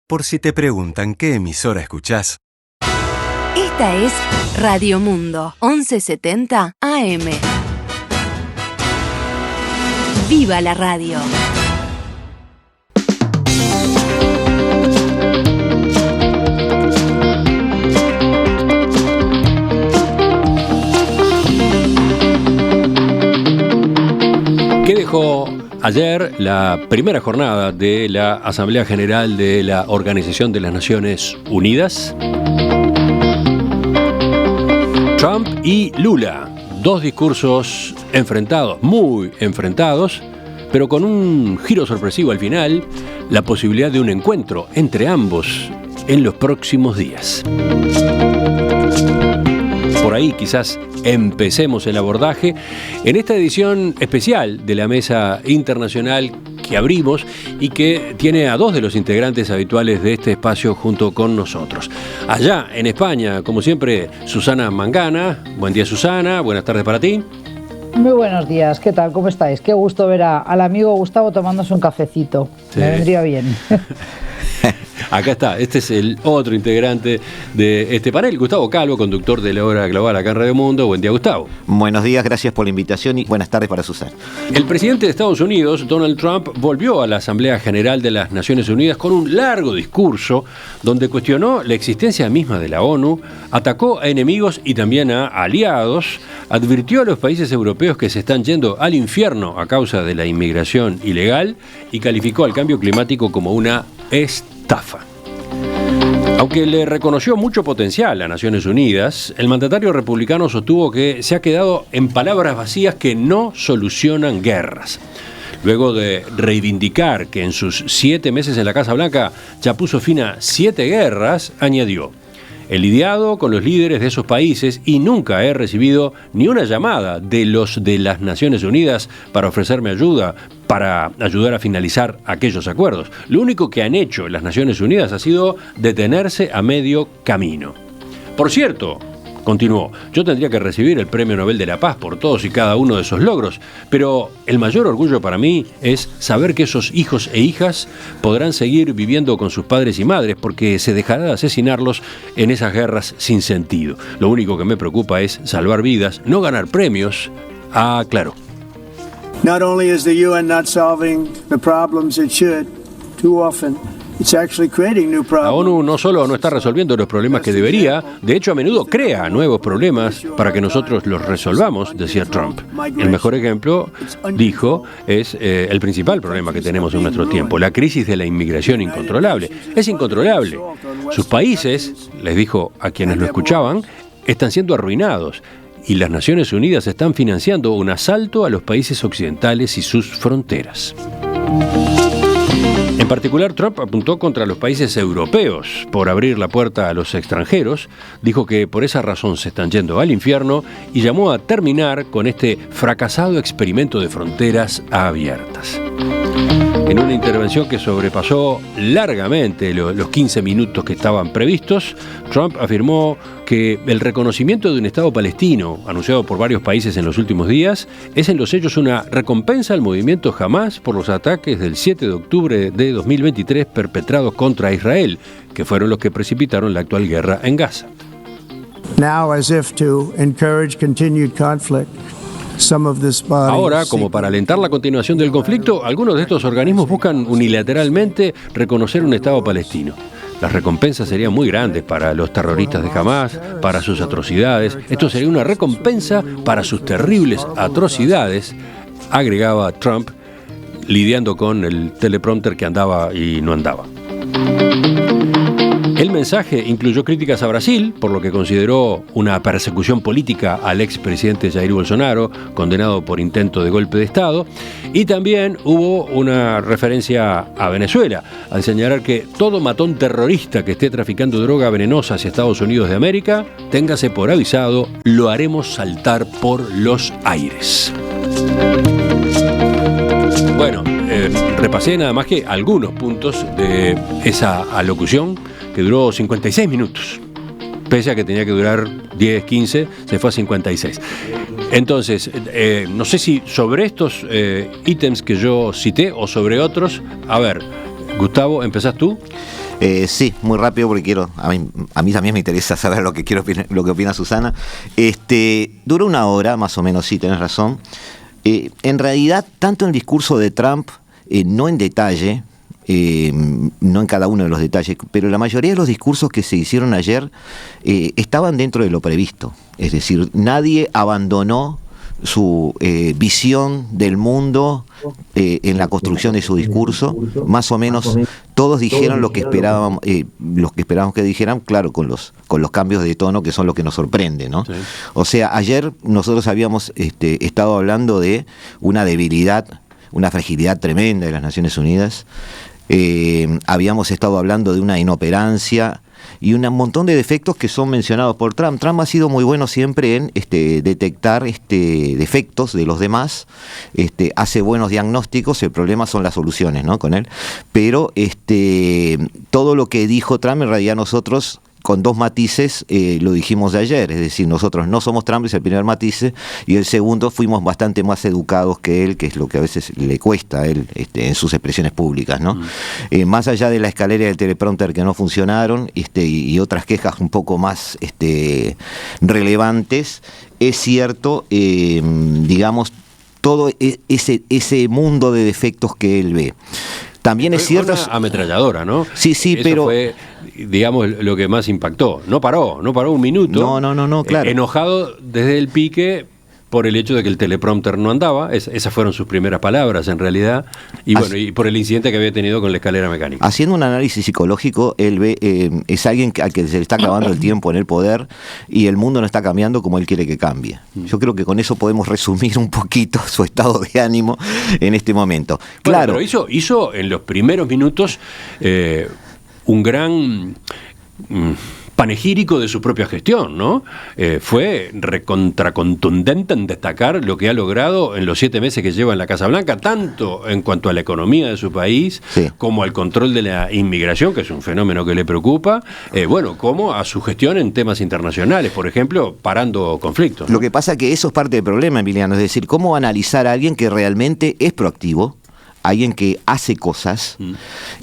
Por si te preguntan qué emisora escuchás. Esta es Radio Mundo, 1170 AM. ¡Viva la radio! ¿Qué dejó ayer la primera jornada de la Asamblea General de la Organización de las Naciones Unidas? Trump y Lula, dos discursos enfrentados, muy enfrentados, pero con un giro sorpresivo al final, la posibilidad de un encuentro entre ambos en los próximos días. Por ahí quizás empecemos el abordaje en esta edición especial de la Mesa Internacional que abrimos y que tiene a dos de los integrantes habituales de este espacio junto con nosotros. Allá en España, como siempre, Susana Mangana. Buen día, Susana. Buenas tardes para ti. Muy buenos días. ¿Qué tal? ¿Cómo estáis? Qué gusto ver al amigo Gustavo tomándose un cafecito. Sí. Me vendría bien. Acá está, este es el otro integrante de este panel, Gustavo Calvo, conductor de la Hora Global acá en Radio Mundo. Buen día, Gustavo. Buenos días, gracias por la invitación y buenas tardes para Susana. El presidente de Estados Unidos, Donald Trump, volvió a la Asamblea General de las Naciones Unidas con un largo discurso donde cuestionó la existencia misma de la ONU, atacó a enemigos y también a aliados, advirtió a los países europeos que se están yendo al infierno a causa de la inmigración ilegal y calificó al cambio climático como una estafa. Aunque le reconoció mucho potencial a Naciones Unidas, el mandatario republicano sostuvo que se ha quedado en palabras vacías que no solucionan guerras. Luego de reivindicar que en sus 7 meses en la Casa Blanca ya puso fin a 7 guerras, añadió: he lidiado con los líderes de esos países y nunca he recibido ni una llamada de los de las Naciones Unidas para ofrecerme ayuda, para ayudar a finalizar aquellos acuerdos. Lo único que han hecho las Naciones Unidas ha sido detenerse a medio camino. Por cierto, continuó, yo tendría que recibir el Premio Nobel de la Paz por todos y cada uno de esos logros, pero el mayor orgullo para mí es saber que esos hijos e hijas podrán seguir viviendo con sus padres y madres porque se dejará de asesinarlos en esas guerras sin sentido. Lo único que me preocupa es salvar vidas, no ganar premios, aclaró. Not only is the UN not solving the problems it should, too often it's actually creating new problems. La ONU no solo no está resolviendo los problemas que debería, de hecho a menudo crea nuevos problemas para que nosotros los resolvamos, decía Trump. El mejor ejemplo, dijo, es el principal problema que tenemos en nuestro tiempo, la crisis de la inmigración incontrolable. Es incontrolable. Sus países, les dijo a quienes lo escuchaban, están siendo arruinados. Y las Naciones Unidas están financiando un asalto a los países occidentales y sus fronteras. En particular, Trump apuntó contra los países europeos por abrir la puerta a los extranjeros, dijo que por esa razón se están yendo al infierno y llamó a terminar con este fracasado experimento de fronteras abiertas. En una intervención que sobrepasó largamente los 15 minutos que estaban previstos, Trump afirmó que el reconocimiento de un Estado palestino, anunciado por varios países en los últimos días, es en los hechos una recompensa al movimiento Hamás por los ataques del 7 de octubre de 2023 perpetrados contra Israel, que fueron los que precipitaron la actual guerra en Gaza. Now, as if to encourage continued conflict, ahora, como para alentar la continuación del conflicto, algunos de estos organismos buscan unilateralmente reconocer un Estado palestino. Las recompensas serían muy grandes para los terroristas de Hamás, para sus atrocidades. Esto sería una recompensa para sus terribles atrocidades, agregaba Trump, lidiando con el teleprompter que andaba y no andaba. El mensaje incluyó críticas a Brasil, por lo que consideró una persecución política al expresidente Jair Bolsonaro, condenado por intento de golpe de Estado, y también hubo una referencia a Venezuela, al señalar que todo matón terrorista que esté traficando droga venenosa hacia Estados Unidos de América, téngase por avisado, lo haremos saltar por los aires. Bueno, repasé nada más que algunos puntos de esa alocución que duró 56 minutos. Pese a que tenía que durar 10, 15, se fue a 56. Entonces, no sé si sobre estos ítems que yo cité o sobre otros. A ver, Gustavo, ¿empezás tú? Sí, muy rápido porque a mí también me interesa saber lo que opina Susana. Duró 1 hora, más o menos, sí, tenés razón. En realidad, tanto el discurso de Trump, no en detalle, no en cada uno de los detalles, pero la mayoría de los discursos que se hicieron ayer estaban dentro de lo previsto. Es decir, nadie abandonó su visión del mundo en la construcción de su discurso. Más o menos todos dijeron lo que esperábamos que dijeran, claro, con los cambios de tono que son lo que nos sorprende, ¿no? Sí. O sea, ayer nosotros habíamos estado hablando de una debilidad, una fragilidad tremenda de las Naciones Unidas. Habíamos estado hablando de una inoperancia y un montón de defectos que son mencionados por Trump. Trump ha sido muy bueno siempre en detectar defectos de los demás, hace buenos diagnósticos, el problema son las soluciones, ¿no? Con él. Pero todo lo que dijo Trump, en realidad nosotros, con 2 matices, lo dijimos de ayer, es decir, nosotros no somos Trump, es el primer matiz, y el segundo, fuimos bastante más educados que él, que es lo que a veces le cuesta a él en sus expresiones públicas, ¿no? Más allá de la escalera del teleprompter que no funcionaron, y otras quejas un poco más relevantes, es cierto, digamos, todo ese mundo de defectos que él ve. También es cierto... Una ametralladora, ¿no? Sí, Eso pero... fue, digamos, lo que más impactó. No paró 1 minuto. No, claro. Enojado desde el pique por el hecho de que el teleprompter no andaba. Esas fueron sus primeras palabras, en realidad. Y bueno, y por el incidente que había tenido con la escalera mecánica. Haciendo un análisis psicológico, él ve, es alguien al que se le está acabando el tiempo en el poder y el mundo no está cambiando como él quiere que cambie. Yo creo que con eso podemos resumir un poquito su estado de ánimo en este momento. Bueno, claro. Pero hizo en los primeros minutos un gran... panegírico de su propia gestión, ¿no? Fue recontracontundente en destacar lo que ha logrado en los 7 meses que lleva en la Casa Blanca, tanto en cuanto a la economía de su país, sí, como al control de la inmigración, que es un fenómeno que le preocupa, como a su gestión en temas internacionales, por ejemplo, parando conflictos, ¿no? Lo que pasa es que eso es parte del problema, Emiliano, es decir, cómo analizar a alguien que realmente es proactivo, alguien que hace cosas,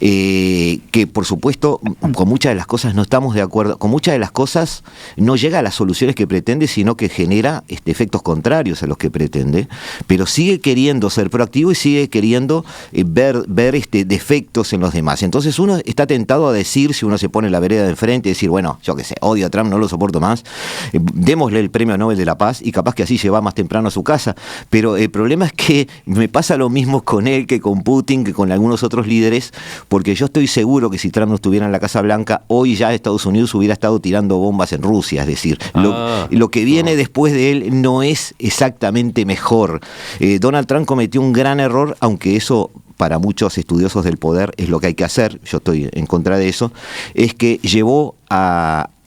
que por supuesto con muchas de las cosas no estamos de acuerdo, con muchas de las cosas no llega a las soluciones que pretende, sino que genera efectos contrarios a los que pretende, pero sigue queriendo ser proactivo y sigue queriendo ver defectos en los demás. Entonces uno está tentado a decir, si uno se pone en la vereda de enfrente, decir, bueno, yo qué sé, odio a Trump, no lo soporto más, démosle el premio Nobel de la Paz y capaz que así se va más temprano a su casa, pero el problema es que me pasa lo mismo con él que con Putin, que con algunos otros líderes, porque yo estoy seguro que si Trump no estuviera en la Casa Blanca, hoy ya Estados Unidos hubiera estado tirando bombas en Rusia, es decir, lo que viene después de él no es exactamente mejor. Donald Trump cometió un gran error, aunque eso para muchos estudiosos del poder es lo que hay que hacer, yo estoy en contra de eso, es que llevó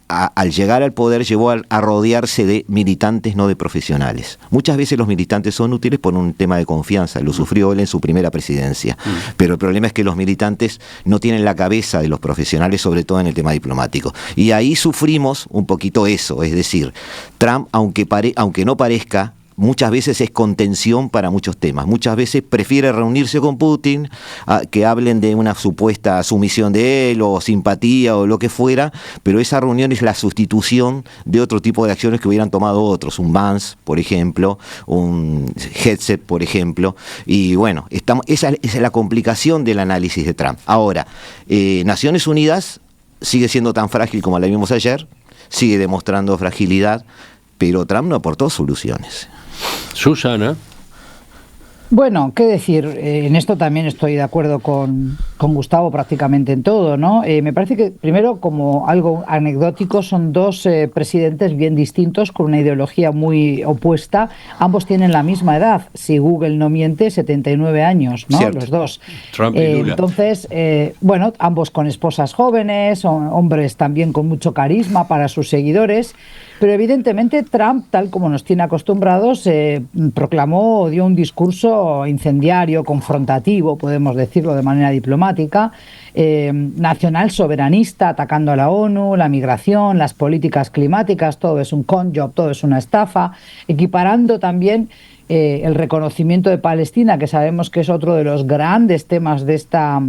al llegar al poder, llevó a rodearse de militantes, no de profesionales. Muchas veces los militantes son útiles por un tema de confianza, lo sufrió él en su primera presidencia, pero el problema es que los militantes no tienen la cabeza de los profesionales, sobre todo en el tema diplomático. Y ahí sufrimos un poquito eso, es decir, Trump, aunque no parezca, muchas veces es contención para muchos temas. Muchas veces prefiere reunirse con Putin, que hablen de una supuesta sumisión de él o simpatía o lo que fuera, pero esa reunión es la sustitución de otro tipo de acciones que hubieran tomado otros, un Vance, por ejemplo, un Hegseth, por ejemplo, y bueno, esa es la complicación del análisis de Trump. Ahora, Naciones Unidas sigue siendo tan frágil como la vimos ayer, sigue demostrando fragilidad, pero Trump no aportó soluciones. Susana. Bueno, qué decir, en esto también estoy de acuerdo con Gustavo prácticamente en todo, ¿no? Me parece que, primero, como algo anecdótico, son 2 presidentes bien distintos, con una ideología muy opuesta. Ambos tienen la misma edad, si Google no miente, 79 años, ¿no? Cierto. Los 2. Trump y Lula. Entonces, bueno, ambos con esposas jóvenes, hombres también con mucho carisma para sus seguidores. Pero evidentemente Trump, tal como nos tiene acostumbrados, proclamó, dio un discurso incendiario, confrontativo, podemos decirlo de manera diplomática, nacional soberanista, atacando a la ONU, la migración, las políticas climáticas, todo es un con job, todo es una estafa, equiparando también el reconocimiento de Palestina, que sabemos que es otro de los grandes temas de esta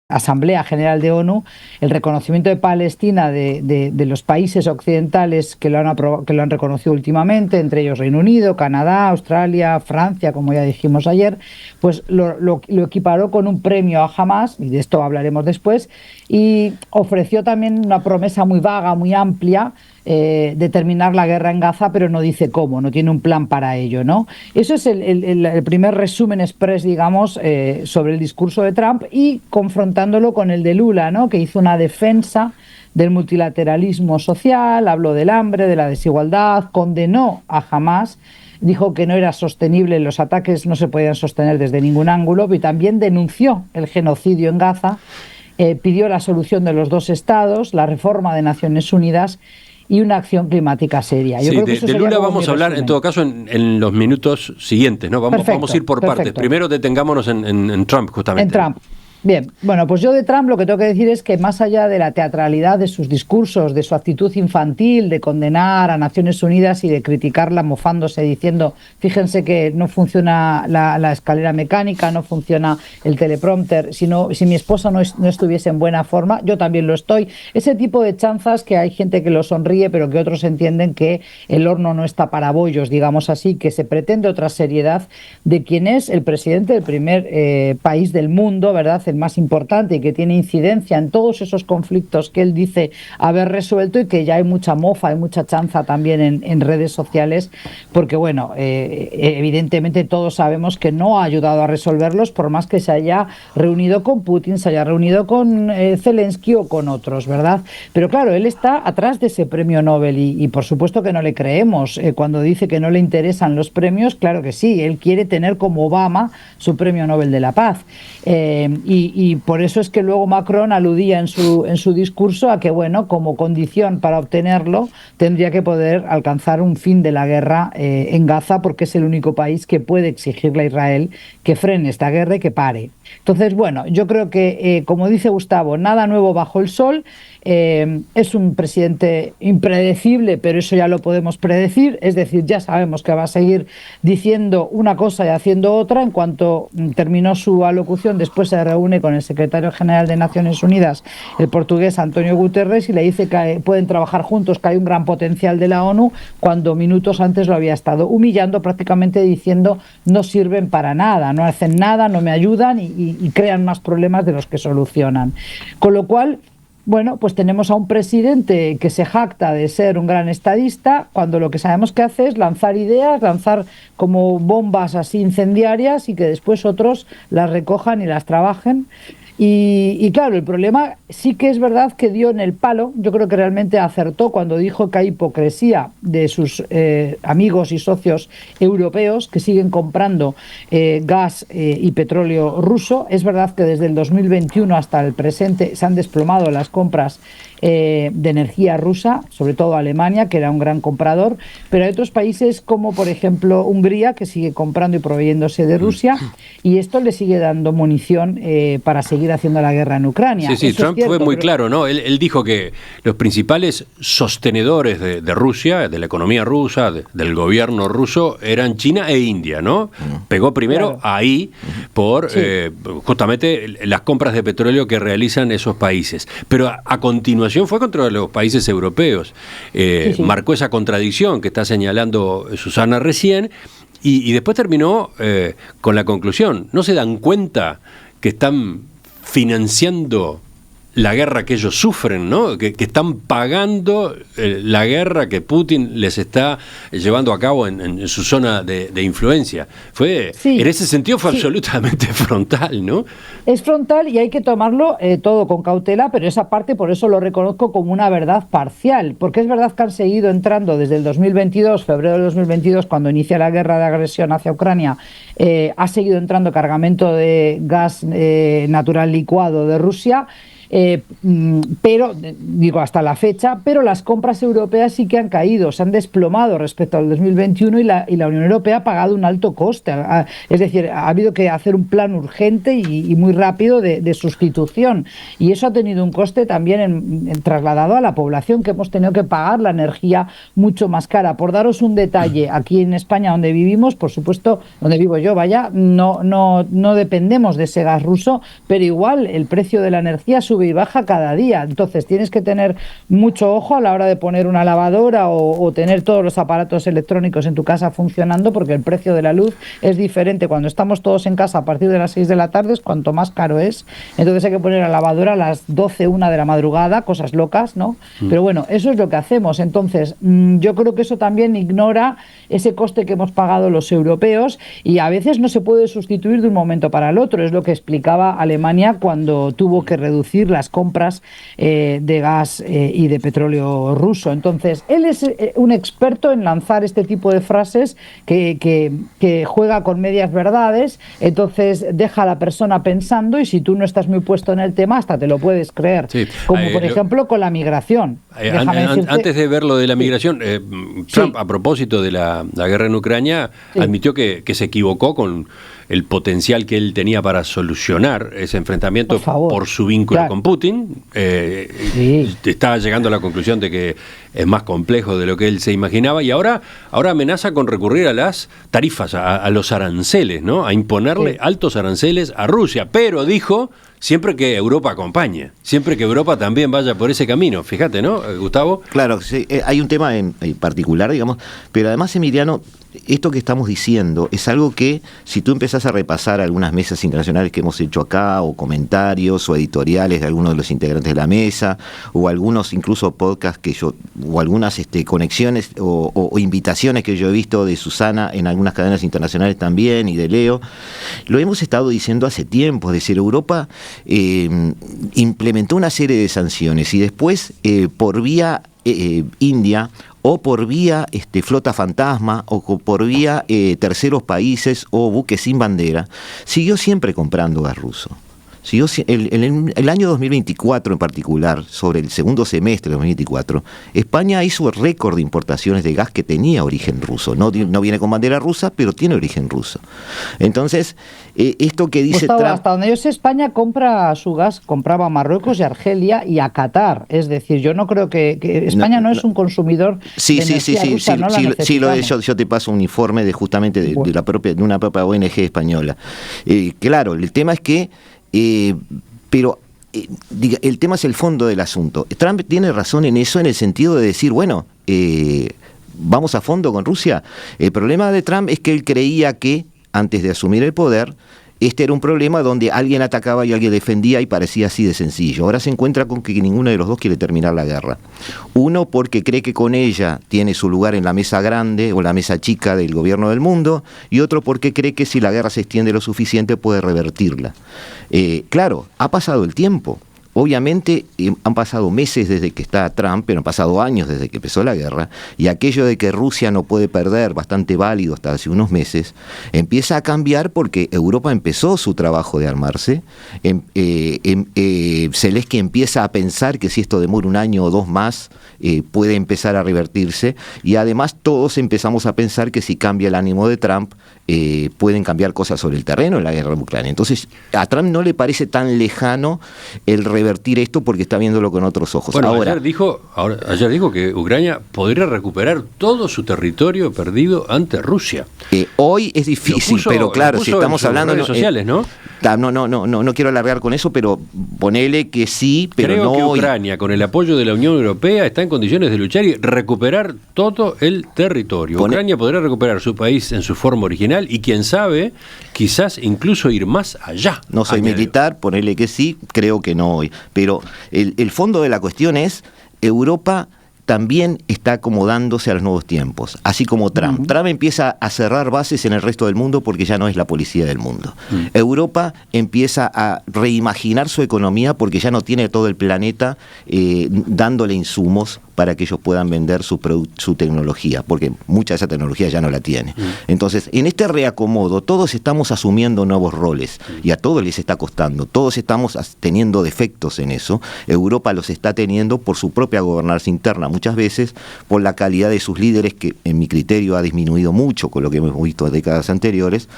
Asamblea General de ONU, el reconocimiento de Palestina de los países occidentales que lo han reconocido últimamente, entre ellos Reino Unido, Canadá, Australia, Francia, como ya dijimos ayer, pues lo equiparó con un premio a Hamás, y de esto hablaremos después, y ofreció también una promesa muy vaga, muy amplia, de terminar la guerra en Gaza, pero no dice cómo, no tiene un plan para ello, ¿no? Eso es el primer resumen express, digamos, sobre el discurso de Trump, y confrontándolo con el de Lula, ¿no? Que hizo una defensa del multilateralismo social, habló del hambre, de la desigualdad, condenó a Hamás, dijo que no era sostenible, los ataques no se podían sostener desde ningún ángulo, y también denunció el genocidio en Gaza, pidió la solución de los dos estados, la reforma de Naciones Unidas y una acción climática seria. Yo creo que de Lula vamos a hablar, en todo caso, en los minutos siguientes, ¿no? Vamos a ir por partes. Primero detengámonos en Trump, justamente. En Trump. Bien, bueno, pues yo de Trump lo que tengo que decir es que más allá de la teatralidad de sus discursos, de su actitud infantil, de condenar a Naciones Unidas y de criticarla mofándose diciendo, fíjense que no funciona la escalera mecánica, no funciona el teleprompter, si mi esposa no estuviese en buena forma, yo también lo estoy. Ese tipo de chanzas que hay gente que lo sonríe, pero que otros entienden que el horno no está para bollos, digamos así, que se pretende otra seriedad de quien es el presidente del primer país del mundo, ¿verdad?, el más importante y que tiene incidencia en todos esos conflictos que él dice haber resuelto, y que ya hay mucha mofa, hay mucha chanza también en redes sociales, porque bueno, evidentemente todos sabemos que no ha ayudado a resolverlos, por más que se haya reunido con Putin, se haya reunido con Zelensky o con otros, ¿verdad? Pero claro, él está atrás de ese premio Nobel y por supuesto que no le creemos cuando dice que no le interesan los premios. Claro que sí, él quiere tener como Obama su premio Nobel de la Paz, y por eso es que luego Macron aludía en su discurso a que, bueno, como condición para obtenerlo tendría que poder alcanzar un fin de la guerra en Gaza, porque es el único país que puede exigirle a Israel que frene esta guerra y que pare. Entonces, bueno, yo creo que, como dice Gustavo, nada nuevo bajo el sol. Es un presidente impredecible, pero eso ya lo podemos predecir, es decir, ya sabemos que va a seguir diciendo una cosa y haciendo otra. En cuanto terminó su alocución, después se reúne con el secretario general de Naciones Unidas, el portugués António Guterres, y le dice que pueden trabajar juntos, que hay un gran potencial de la ONU, cuando minutos antes lo había estado humillando, prácticamente diciendo no sirven para nada, no hacen nada, no me ayudan y crean más problemas de los que solucionan. Con lo cual, bueno, pues tenemos a un presidente que se jacta de ser un gran estadista, cuando lo que sabemos que hace es lanzar ideas, lanzar como bombas así incendiarias, y que después otros las recojan y las trabajen. Y claro, el problema sí que es verdad que dio en el palo. Yo creo que realmente acertó cuando dijo que hay hipocresía de sus amigos y socios europeos que siguen comprando gas y petróleo ruso. Es verdad que desde el 2021 hasta el presente se han desplomado las compras de energía rusa, sobre todo Alemania, que era un gran comprador, pero hay otros países como por ejemplo Hungría, que sigue comprando y proveyéndose de Rusia, y esto le sigue dando munición para seguir haciendo la guerra en Ucrania. Sí, eso Trump fue muy claro, ¿no? Él dijo que los principales sostenedores de Rusia, de la economía rusa, del gobierno ruso, eran China e India, ¿no? Pegó primero ahí por justamente las compras de petróleo que realizan esos países, pero a continuación fue contra los países europeos. Marcó esa contradicción que está señalando Susana recién, y después terminó con la conclusión. ¿No se dan cuenta que están financiando la guerra que ellos sufren, ¿no? Que están pagando la guerra que Putin les está llevando a cabo en su zona de influencia? En ese sentido fue absolutamente frontal, ¿no? Es frontal y hay que tomarlo todo con cautela, pero esa parte por eso lo reconozco como una verdad parcial, porque es verdad que han seguido entrando desde el 2022, febrero de 2022, cuando inicia la guerra de agresión hacia Ucrania, ha seguido entrando cargamento de gas natural licuado de Rusia. pero, digo, hasta la fecha, pero las compras europeas sí que han caído, se han desplomado respecto al 2021 y la Unión Europea ha pagado un alto coste. Es decir, ha habido que hacer un plan urgente y muy rápido de sustitución. Y eso ha tenido un coste también en trasladado a la población, que hemos tenido que pagar la energía mucho más cara. Por daros un detalle, aquí en España, donde vivimos, por supuesto, donde vivo yo, no dependemos de ese gas ruso, pero igual el precio de la energía sube y baja cada día. Entonces tienes que tener mucho ojo a la hora de poner una lavadora o tener todos los aparatos electrónicos en tu casa funcionando, porque el precio de la luz es diferente. Cuando estamos todos en casa a partir de las 6 de la tarde es cuanto más caro es. Entonces hay que poner la lavadora a las 12, 1 de la madrugada, cosas locas, ¿no? Pero bueno, eso es lo que hacemos. Entonces yo creo que eso también ignora ese coste que hemos pagado los europeos, y a veces no se puede sustituir de un momento para el otro. Es lo que explicaba Alemania cuando tuvo que reducir las compras de gas y de petróleo ruso. Entonces, él es un experto en lanzar este tipo de frases que juega con medias verdades, entonces deja a la persona pensando, y si tú no estás muy puesto en el tema, hasta te lo puedes creer. Sí. Como por ejemplo con la migración. Antes de ver lo de la migración, Trump, a propósito de la guerra en Ucrania, admitió que se equivocó con el potencial que él tenía para solucionar ese enfrentamiento por su vínculo con Putin. Está llegando a la conclusión de que es más complejo de lo que él se imaginaba, y ahora amenaza con recurrir a las tarifas, a los aranceles, ¿no? A imponerle altos aranceles a Rusia, pero dijo, siempre que Europa acompañe, siempre que Europa también vaya por ese camino. Fíjate, ¿no, Gustavo? Claro, sí, hay un tema en particular, digamos, pero además, Emiliano, esto que estamos diciendo es algo que, si tú empezás a repasar algunas mesas internacionales que hemos hecho acá, o comentarios o editoriales de algunos de los integrantes de la mesa, o algunos incluso podcasts que yo, o algunas conexiones o invitaciones que yo he visto de Susana en algunas cadenas internacionales también, y de Leo, lo hemos estado diciendo hace tiempo. Es decir, Europa implementó una serie de sanciones, y después por vía India, o por vía flota fantasma, o por vía terceros países o buques sin bandera, siguió siempre comprando gas ruso. El año 2024 en particular, sobre el segundo semestre de 2024, España hizo récord de importaciones de gas que tenía origen ruso. No viene con bandera rusa, pero tiene origen ruso. Entonces, esto que dice Gustavo, Trump... Hasta donde yo sé, España compra su gas, compraba a Marruecos y Argelia y a Qatar. Es decir, yo no creo que España no es un consumidor de energía rusa, no la necesitamos. Yo te paso un informe de justamente de una propia ONG española. Claro, el tema es que pero el tema es el fondo del asunto. Trump tiene razón en eso, en el sentido de decir, bueno, vamos a fondo con Rusia. El problema de Trump es que él creía que, antes de asumir el poder, este era un problema donde alguien atacaba y alguien defendía, y parecía así de sencillo. Ahora se encuentra con que ninguno de los dos quiere terminar la guerra. Uno porque cree que con ella tiene su lugar en la mesa grande o la mesa chica del gobierno del mundo, y otro porque cree que si la guerra se extiende lo suficiente puede revertirla. Claro, ha pasado el tiempo. Obviamente han pasado meses desde que está Trump, pero han pasado años desde que empezó la guerra, y aquello de que Rusia no puede perder, bastante válido hasta hace unos meses, empieza a cambiar porque Europa empezó su trabajo de armarse. Zelensky empieza a pensar que si esto demora un año o dos más, puede empezar a revertirse, y además todos empezamos a pensar que si cambia el ánimo de Trump, pueden cambiar cosas sobre el terreno en la guerra de Ucrania. Entonces, a Trump no le parece tan lejano el revertir esto, porque está viéndolo con otros ojos. Bueno, ayer dijo que Ucrania podría recuperar todo su territorio perdido ante Rusia. Hoy es difícil, pero claro, si estamos hablando en redes sociales, ¿no? No quiero alargar con eso, pero ponele que sí, pero creo no que hoy. Ucrania, con el apoyo de la Unión Europea, está en condiciones de luchar y recuperar todo el territorio. Ucrania podrá recuperar su país en su forma original, y quién sabe, quizás incluso ir más allá. No soy militar, ponele que sí, creo que no hoy. Pero el fondo de la cuestión es, Europa también está acomodándose a los nuevos tiempos, así como Trump. Trump empieza a cerrar bases en el resto del mundo porque ya no es la policía del mundo. Europa empieza a reimaginar su economía porque ya no tiene todo el planeta dándole insumos para que ellos puedan vender su tecnología, porque mucha de esa tecnología ya no la tiene. Entonces, en este reacomodo, todos estamos asumiendo nuevos roles, y a todos les está costando, todos estamos teniendo defectos en eso. Europa los está teniendo por su propia gobernanza interna, muchas veces por la calidad de sus líderes, que en mi criterio ha disminuido mucho con lo que hemos visto en décadas anteriores,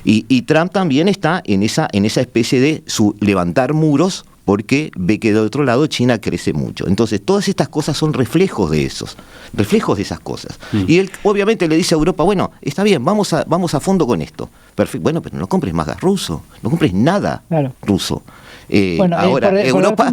y Trump también está en esa especie de su levantar muros, porque ve que de otro lado China crece mucho. Entonces, todas estas cosas son reflejos de esas cosas. Y él obviamente le dice a Europa, bueno, está bien, vamos a fondo con esto. Perfecto. Bueno, pero no compres más gas ruso, no compres nada ruso. Bueno, ahora, Europa,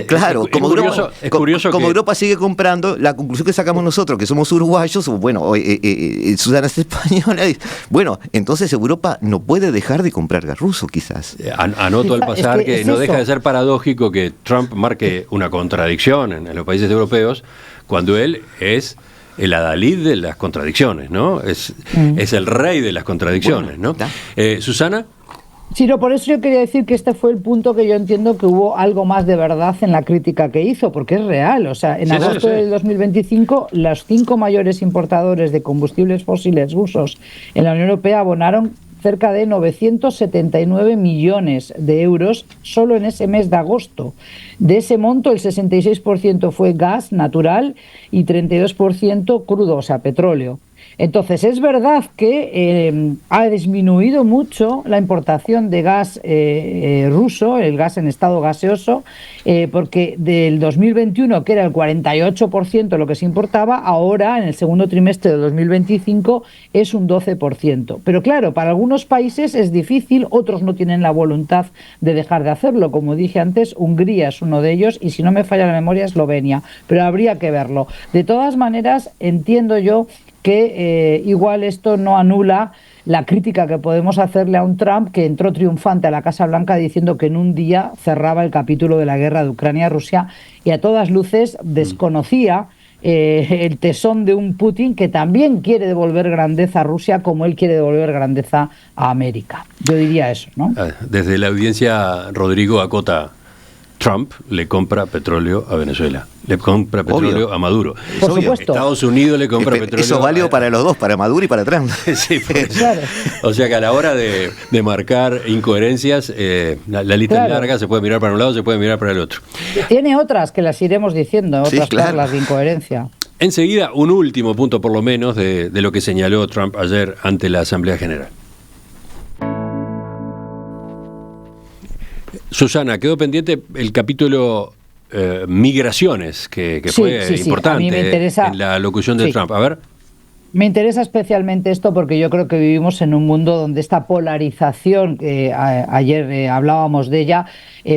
claro, como Europa sigue comprando, la conclusión que sacamos nosotros, que somos uruguayos, bueno, ciudadanos españoles, bueno, entonces Europa no puede dejar de comprar gas ruso, quizás. Anoto al pasar que no deja de ser paradójico que Trump marque una contradicción en los países europeos, cuando él es el adalid de las contradicciones, ¿no? Es el rey de las contradicciones, ¿no? Susana. Sí, no, por eso yo quería decir que este fue el punto que yo entiendo que hubo algo más de verdad en la crítica que hizo, porque es real. O sea, en agosto del 2025, los 5 mayores importadores de combustibles fósiles rusos en la Unión Europea abonaron cerca de 979 millones de euros solo en ese mes de agosto. De ese monto, el 66% fue gas natural y 32% crudo, o sea, petróleo. Entonces, es verdad que ha disminuido mucho la importación de gas ruso, el gas en estado gaseoso, porque del 2021, que era el 48% lo que se importaba, ahora, en el segundo trimestre del 2025, es un 12%. Pero claro, para algunos países es difícil, otros no tienen la voluntad de dejar de hacerlo. Como dije antes, Hungría es uno de ellos y, si no me falla la memoria, Eslovenia. Pero habría que verlo. De todas maneras, entiendo yo que igual esto no anula la crítica que podemos hacerle a un Trump que entró triunfante a la Casa Blanca diciendo que en un día cerraba el capítulo de la guerra de Ucrania-Rusia, y a todas luces desconocía el tesón de un Putin que también quiere devolver grandeza a Rusia como él quiere devolver grandeza a América. Yo diría eso, ¿no? Desde la audiencia, Rodrigo acota: Trump le compra petróleo a Venezuela, le compra petróleo a Maduro. Por supuesto. Estados Unidos le compra petróleo. Eso es válido para los dos, para Maduro y para Trump. Sí, claro. O sea que a la hora de marcar incoherencias, la lista es larga, se puede mirar para un lado, se puede mirar para el otro. Tiene otras que las iremos diciendo, otras perlas de incoherencia. Enseguida, un último punto por lo menos de lo que señaló Trump ayer ante la Asamblea General. Susana, quedó pendiente el capítulo migraciones, que fue importante en la locución de Trump. A ver. Me interesa especialmente esto porque yo creo que vivimos en un mundo donde esta polarización, ayer hablábamos de ella,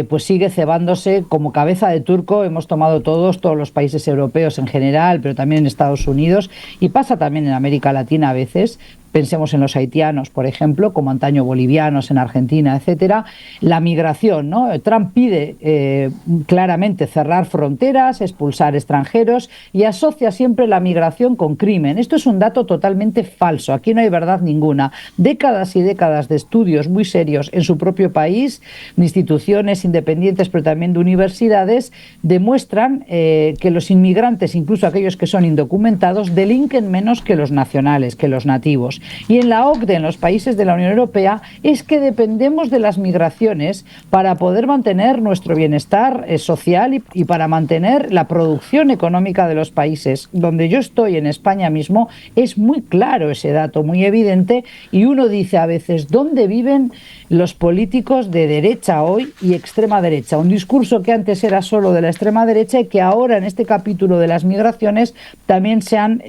pues sigue cebándose como cabeza de turco. Hemos tomado todos los países europeos en general, pero también en Estados Unidos, y pasa también en América Latina a veces. Pensemos en los haitianos, por ejemplo, como antaño bolivianos en Argentina, etcétera. La migración, ¿no? Trump pide claramente cerrar fronteras, expulsar extranjeros, y asocia siempre la migración con crimen. Esto es un dato totalmente falso. Aquí no hay verdad ninguna. Décadas y décadas de estudios muy serios en su propio país, de instituciones independientes, pero también de universidades, demuestran que los inmigrantes, incluso aquellos que son indocumentados, delinquen menos que los nacionales, que los nativos. Y en la OCDE, en los países de la Unión Europea, es que dependemos de las migraciones para poder mantener nuestro bienestar social y para mantener la producción económica de los países. Donde yo estoy, en España mismo, es muy claro ese dato, muy evidente, y uno dice a veces, ¿dónde viven los políticos de derecha hoy y extrema derecha? Un discurso que antes era solo de la extrema derecha y que ahora, en este capítulo de las migraciones, también se han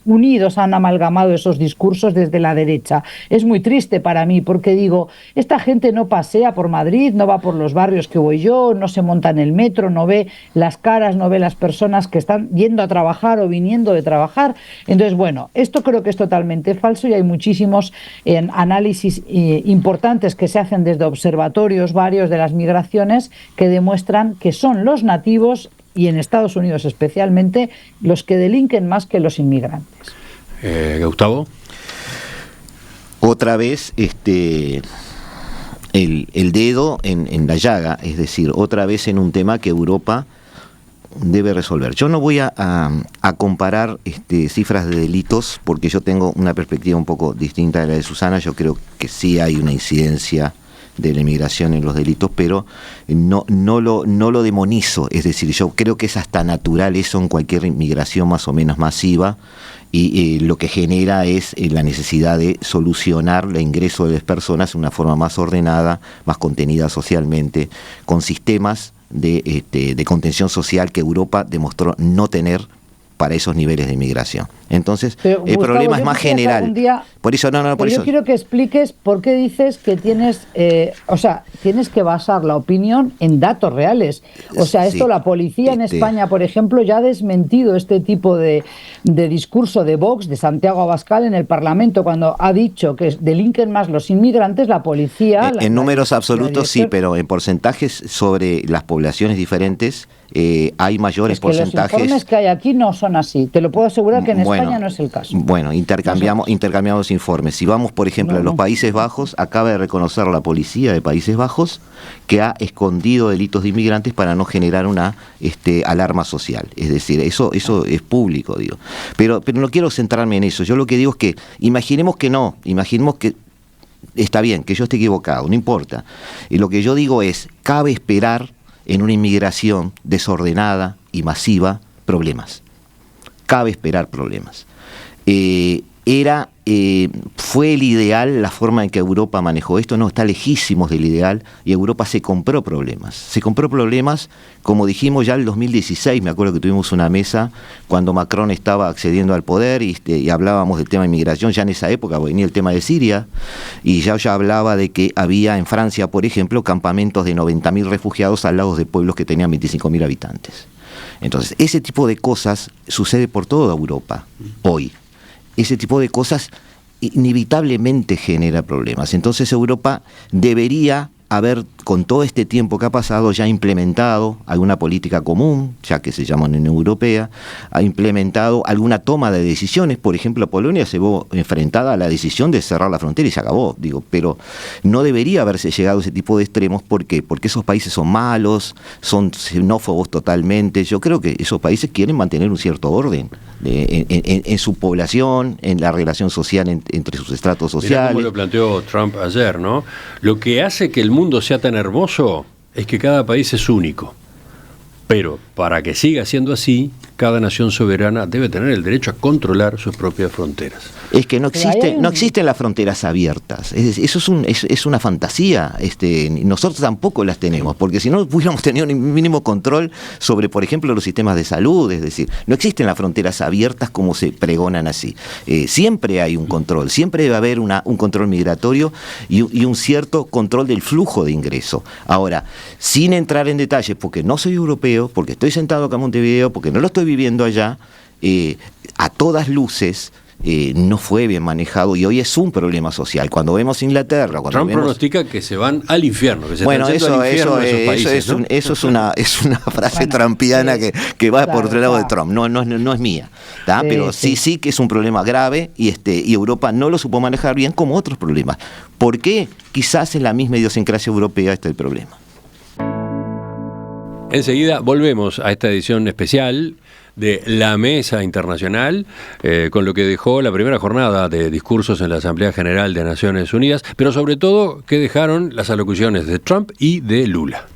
unido, se han amalgamado esos discursos desde la derecha. Es muy triste para mí porque digo, esta gente no pasea por Madrid, no va por los barrios que voy yo, no se monta en el metro, no ve las caras, no ve las personas que están yendo a trabajar o viniendo de trabajar. Entonces, bueno, esto creo que es totalmente falso, y hay muchísimos análisis importantes que se hacen desde observatorios varios de las migraciones que demuestran que son los nativos y en Estados Unidos especialmente, los que delinquen más que los inmigrantes. Gustavo. Otra vez el dedo en la llaga, es decir, otra vez en un tema que Europa debe resolver. Yo no voy a comparar cifras de delitos, porque yo tengo una perspectiva un poco distinta de la de Susana. Yo creo que sí hay una incidencia de la inmigración en los delitos, pero no lo demonizo. Es decir, yo creo que es hasta natural eso en cualquier inmigración más o menos masiva, y lo que genera es la necesidad de solucionar el ingreso de las personas de una forma más ordenada, más contenida socialmente, con sistemas de contención social que Europa demostró no tener para esos niveles de inmigración. Entonces, pero, el Gustavo, problema es más general. Por eso, por eso. Yo quiero que expliques por qué dices que tienes que basar la opinión en datos reales. O sea, esto la policía en España, por ejemplo, ya ha desmentido este tipo de discurso de Vox, de Santiago Abascal, en el Parlamento, cuando ha dicho que delinquen más los inmigrantes, la policía... En números absolutos sí, pero en porcentajes sobre las poblaciones diferentes hay mayores porcentajes. Los informes que hay aquí no son así. Te lo puedo asegurar que en España no es el caso. Bueno, intercambiamos informes. Si vamos, por ejemplo, a los Países Bajos, acaba de reconocer la policía de Países Bajos que ha escondido delitos de inmigrantes para no generar una alarma social. Es decir, eso es público, digo. Pero no quiero centrarme en eso. Yo lo que digo es que imaginemos que está bien, que yo esté equivocado, no importa. Y lo que yo digo es, cabe esperar en una inmigración desordenada y masiva problemas. Cabe esperar problemas. Fue el ideal la forma en que Europa manejó esto, no, está lejísimos del ideal, y Europa se compró problemas. Se compró problemas, como dijimos ya en el 2016, me acuerdo que tuvimos una mesa cuando Macron estaba accediendo al poder y hablábamos del tema de inmigración, ya en esa época venía el tema de Siria, y ya hablaba de que había en Francia, por ejemplo, campamentos de 90.000 refugiados al lado de pueblos que tenían 25.000 habitantes. Entonces, ese tipo de cosas sucede por toda Europa hoy. Ese tipo de cosas inevitablemente genera problemas. Entonces Europa debería haber, con todo este tiempo que ha pasado, ya implementado alguna política común, ya que se llama Unión Europea, ha implementado alguna toma de decisiones. Por ejemplo, Polonia se vio enfrentada a la decisión de cerrar la frontera y se acabó, pero no debería haberse llegado a ese tipo de extremos. ¿Por qué? Porque esos países son malos, son xenófobos totalmente. Yo creo que esos países quieren mantener un cierto orden en su población, en la relación social entre sus estratos sociales. Mirá cómo lo planteó Trump ayer, ¿no? Lo que hace que el mundo sea tan hermoso es que cada país es único. Pero para que siga siendo así, cada nación soberana debe tener el derecho a controlar sus propias fronteras. Es que no existen las fronteras abiertas. Eso es una fantasía. Nosotros tampoco las tenemos, porque si no hubiéramos tenido un mínimo control sobre, por ejemplo, los sistemas de salud. Es decir, no existen las fronteras abiertas como se pregonan así. Siempre hay un control, siempre debe haber un control migratorio y un cierto control del flujo de ingreso. Ahora, sin entrar en detalles, porque no soy europeo, porque estoy sentado acá en Montevideo, porque no lo estoy viviendo allá, a todas luces no fue bien manejado y hoy es un problema social. Cuando vemos Inglaterra, Trump pronostica que se van al infierno, que se bueno, están yendo al infierno de esos países, ¿no? Eso es una frase trumpiana que va por otro lado de Trump, no es mía, pero sí que es un problema grave y Europa no lo supo manejar bien como otros problemas. ¿Por qué? Quizás en la misma idiosincrasia europea está el problema. Enseguida volvemos a esta edición especial de la Mesa Internacional, con lo que dejó la primera jornada de discursos en la Asamblea General de Naciones Unidas, pero sobre todo que dejaron las alocuciones de Trump y de Lula.